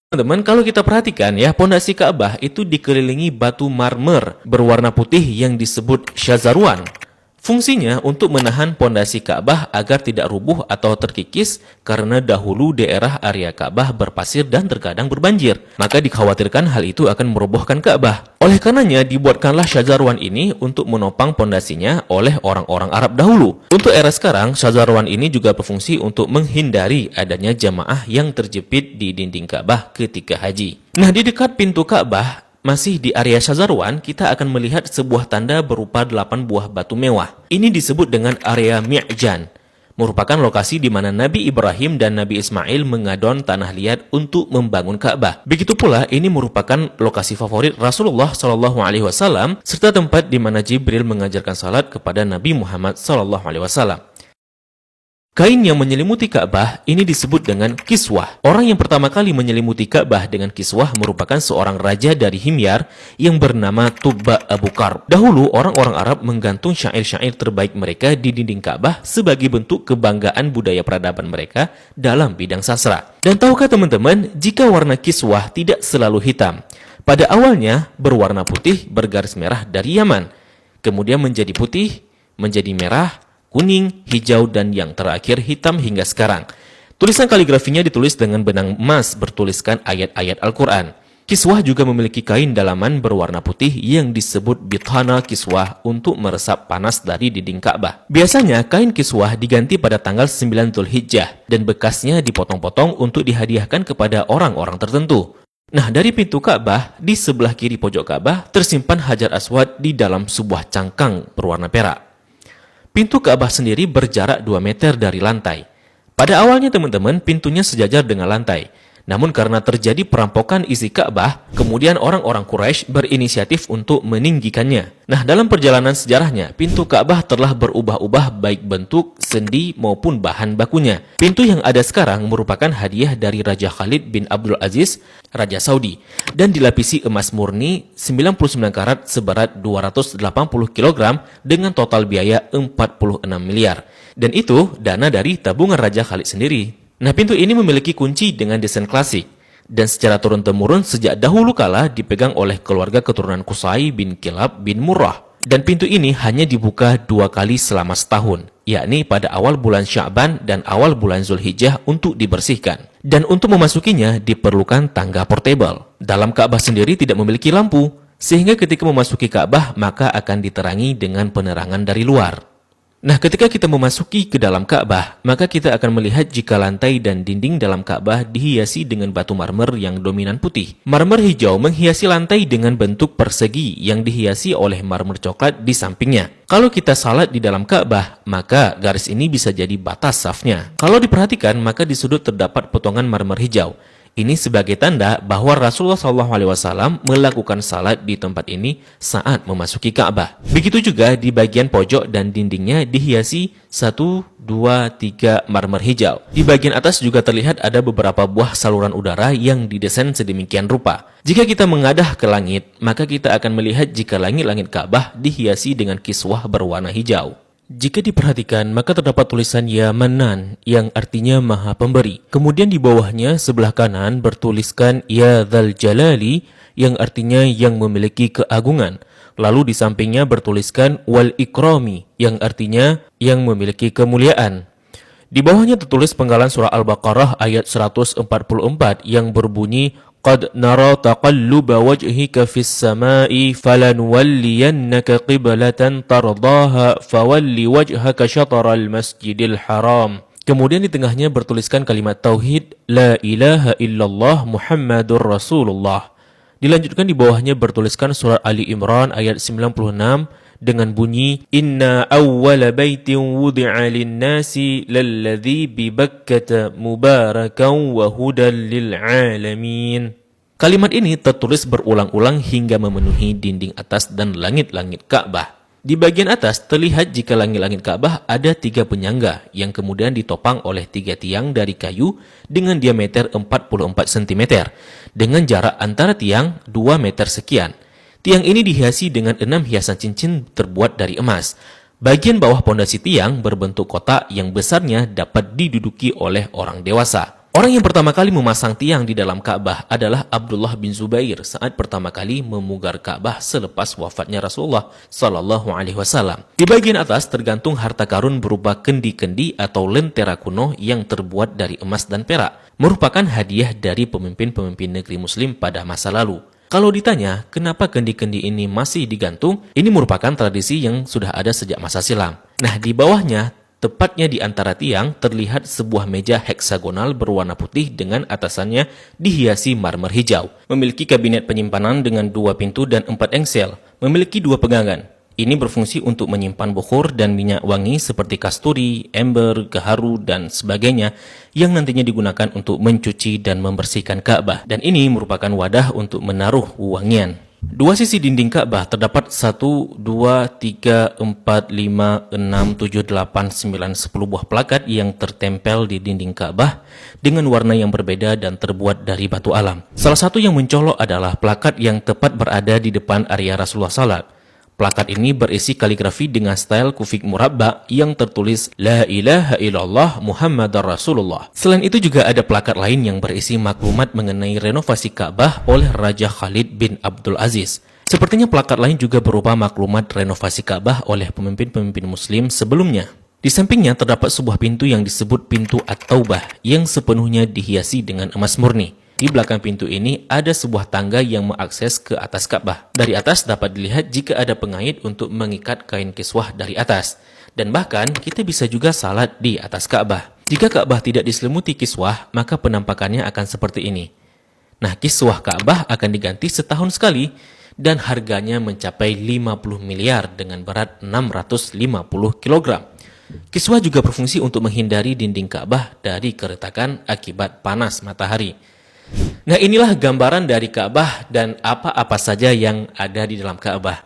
Teman-teman, kalau kita perhatikan ya, pondasi Ka'bah itu dikelilingi batu marmer berwarna putih yang disebut syazarwan. Fungsinya untuk menahan pondasi Ka'bah agar tidak rubuh atau terkikis karena dahulu daerah area Ka'bah berpasir dan terkadang berbanjir. Maka dikhawatirkan hal itu akan merobohkan Ka'bah. Oleh karenanya dibuatkanlah syazarwan ini untuk menopang pondasinya oleh orang-orang Arab dahulu. Untuk era sekarang, syazarwan ini juga berfungsi untuk menghindari adanya jamaah yang terjepit di dinding Ka'bah ketika haji. Nah, di dekat pintu Ka'bah, masih di area Syazarwan, kita akan melihat sebuah tanda berupa 8 buah batu mewah. Ini disebut dengan area Mi'jan, merupakan lokasi di mana Nabi Ibrahim dan Nabi Ismail mengadon tanah liat untuk membangun Ka'bah. Begitu pula, ini merupakan lokasi favorit Rasulullah SAW, serta tempat di mana Jibril mengajarkan salat kepada Nabi Muhammad SAW. Kain yang menyelimuti Ka'bah ini disebut dengan kiswah. Orang yang pertama kali menyelimuti Ka'bah dengan kiswah merupakan seorang raja dari Himyar yang bernama Tubba Abu Karb. Dahulu, orang-orang Arab menggantung syair-syair terbaik mereka di dinding Ka'bah sebagai bentuk kebanggaan budaya peradaban mereka dalam bidang sastra. Dan tahukah teman-teman, jika warna kiswah tidak selalu hitam, pada awalnya berwarna putih bergaris merah dari Yaman, kemudian menjadi putih, menjadi merah, kuning, hijau, dan yang terakhir hitam hingga sekarang. Tulisan kaligrafinya ditulis dengan benang emas bertuliskan ayat-ayat Al-Quran. Kiswah juga memiliki kain dalaman berwarna putih yang disebut bithana kiswah untuk meresap panas dari dinding Ka'bah. Biasanya kain kiswah diganti pada tanggal 9 Dzulhijjah dan bekasnya dipotong-potong untuk dihadiahkan kepada orang-orang tertentu. Nah, dari pintu Ka'bah, di sebelah kiri pojok Ka'bah tersimpan Hajar Aswad di dalam sebuah cangkang berwarna perak. Pintu Ka'bah sendiri berjarak 2 meter dari lantai. Pada awalnya teman-teman, pintunya sejajar dengan lantai. Namun karena terjadi perampokan isi Ka'bah, kemudian orang-orang Quraisy berinisiatif untuk meninggikannya. Nah, dalam perjalanan sejarahnya, pintu Ka'bah telah berubah-ubah baik bentuk, sendi, maupun bahan bakunya. Pintu yang ada sekarang merupakan hadiah dari Raja Khalid bin Abdul Aziz, Raja Saudi, dan dilapisi emas murni 99 karat seberat 280 kg dengan total biaya 46 miliar. Dan itu dana dari tabungan Raja Khalid sendiri. Nah, pintu ini memiliki kunci dengan desain klasik dan secara turun-temurun sejak dahulu kala dipegang oleh keluarga keturunan Qusay bin Kilab bin Murrah. Dan pintu ini hanya dibuka 2 kali selama setahun, yakni pada awal bulan Sya'ban dan awal bulan Zulhijjah untuk dibersihkan. Dan untuk memasukinya diperlukan tangga portable. Dalam Ka'bah sendiri tidak memiliki lampu, sehingga ketika memasuki Ka'bah maka akan diterangi dengan penerangan dari luar. Nah, ketika kita memasuki ke dalam Ka'bah, maka kita akan melihat jika lantai dan dinding dalam Ka'bah dihiasi dengan batu marmer yang dominan putih. Marmer hijau menghiasi lantai dengan bentuk persegi yang dihiasi oleh marmer coklat di sampingnya. Kalau kita salat di dalam Ka'bah, maka garis ini bisa jadi batas safnya. Kalau diperhatikan, maka di sudut terdapat potongan marmer hijau. Ini sebagai tanda bahwa Rasulullah SAW melakukan salat di tempat ini saat memasuki Ka'bah. Begitu juga di bagian pojok dan dindingnya dihiasi 1, 2, 3 marmer hijau. Di bagian atas juga terlihat ada beberapa buah saluran udara yang didesain sedemikian rupa. Jika kita mengadah ke langit, maka kita akan melihat jika langit-langit Ka'bah dihiasi dengan kiswah berwarna hijau. Jika diperhatikan, maka terdapat tulisan Ya Manan yang artinya Maha Pemberi. Kemudian di bawahnya sebelah kanan bertuliskan Ya Dzal Jalali yang artinya yang memiliki keagungan. Lalu di sampingnya bertuliskan Wal Ikrami yang artinya yang memiliki kemuliaan. Di bawahnya tertulis penggalan surah Al-Baqarah ayat 144 yang berbunyi Qad nara taqalluba wajhika fis sama'i falanuwalliyannaka qiblatan tardaha fawalli wajhaka syatral masjidil haram. Kemudian di tengahnya bertuliskan kalimat tauhid La ilaha illallah Muhammadur Rasulullah. Dilanjutkan di bawahnya bertuliskan surah Ali Imran ayat 96 dengan bunyi Inna awwala baitin wudi'a lin-nasi lalladzi bi Bakkata mubarakan wa hudan lil alamin. Kalimat ini tertulis berulang-ulang hingga memenuhi dinding atas dan langit-langit Ka'bah. Di bagian atas terlihat jika langit-langit Ka'bah ada 3 penyangga yang kemudian ditopang oleh 3 tiang dari kayu dengan diameter 44 cm dengan jarak antara tiang 2 meter sekian. Tiang ini dihiasi dengan 6 hiasan cincin terbuat dari emas. Bagian bawah pondasi tiang berbentuk kotak yang besarnya dapat diduduki oleh orang dewasa. Orang yang pertama kali memasang tiang di dalam Ka'bah adalah Abdullah bin Zubair saat pertama kali memugar Ka'bah selepas wafatnya Rasulullah Sallallahu Alaihi Wasallam. Di bagian atas tergantung harta karun berupa kendi-kendi atau lentera kuno yang terbuat dari emas dan perak, merupakan hadiah dari pemimpin-pemimpin negeri Muslim pada masa lalu. Kalau ditanya, kenapa kendi-kendi ini masih digantung? Ini merupakan tradisi yang sudah ada sejak masa silam. Nah, di bawahnya, tepatnya di antara tiang, terlihat sebuah meja heksagonal berwarna putih dengan atasannya dihiasi marmer hijau. Memiliki kabinet penyimpanan dengan 2 pintu dan 4 engsel. Memiliki 2 pegangan. Ini berfungsi untuk menyimpan bukhur dan minyak wangi seperti kasturi, ember, gaharu, dan sebagainya yang nantinya digunakan untuk mencuci dan membersihkan Ka'bah. Dan ini merupakan wadah untuk menaruh wangian. 2 sisi dinding Ka'bah terdapat 1, 2, 3, 4, 5, 6, 7, 8, 9, 10 buah plakat yang tertempel di dinding Ka'bah dengan warna yang berbeda dan terbuat dari batu alam. Salah satu yang mencolok adalah plakat yang tepat berada di depan area Rasulullah SAW. Plakat ini berisi kaligrafi dengan style kufik murabba yang tertulis La ilaha illallah Muhammadar Rasulullah. Selain itu juga ada plakat lain yang berisi maklumat mengenai renovasi Ka'bah oleh Raja Khalid bin Abdul Aziz. Sepertinya plakat lain juga berupa maklumat renovasi Ka'bah oleh pemimpin-pemimpin Muslim sebelumnya. Di sampingnya terdapat sebuah pintu yang disebut pintu At-Taubah yang sepenuhnya dihiasi dengan emas murni. Di belakang pintu ini ada sebuah tangga yang mengakses ke atas Ka'bah. Dari atas dapat dilihat jika ada pengait untuk mengikat kain kiswah dari atas. Dan bahkan kita bisa juga salat di atas Ka'bah. Jika Ka'bah tidak diselimuti kiswah, maka penampakannya akan seperti ini. Nah, kiswah Ka'bah akan diganti setahun sekali dan harganya mencapai 50 miliar dengan berat 650 kg. Kiswah juga berfungsi untuk menghindari dinding Ka'bah dari keretakan akibat panas matahari. Nah, inilah gambaran dari Ka'bah dan apa-apa saja yang ada di dalam Ka'bah.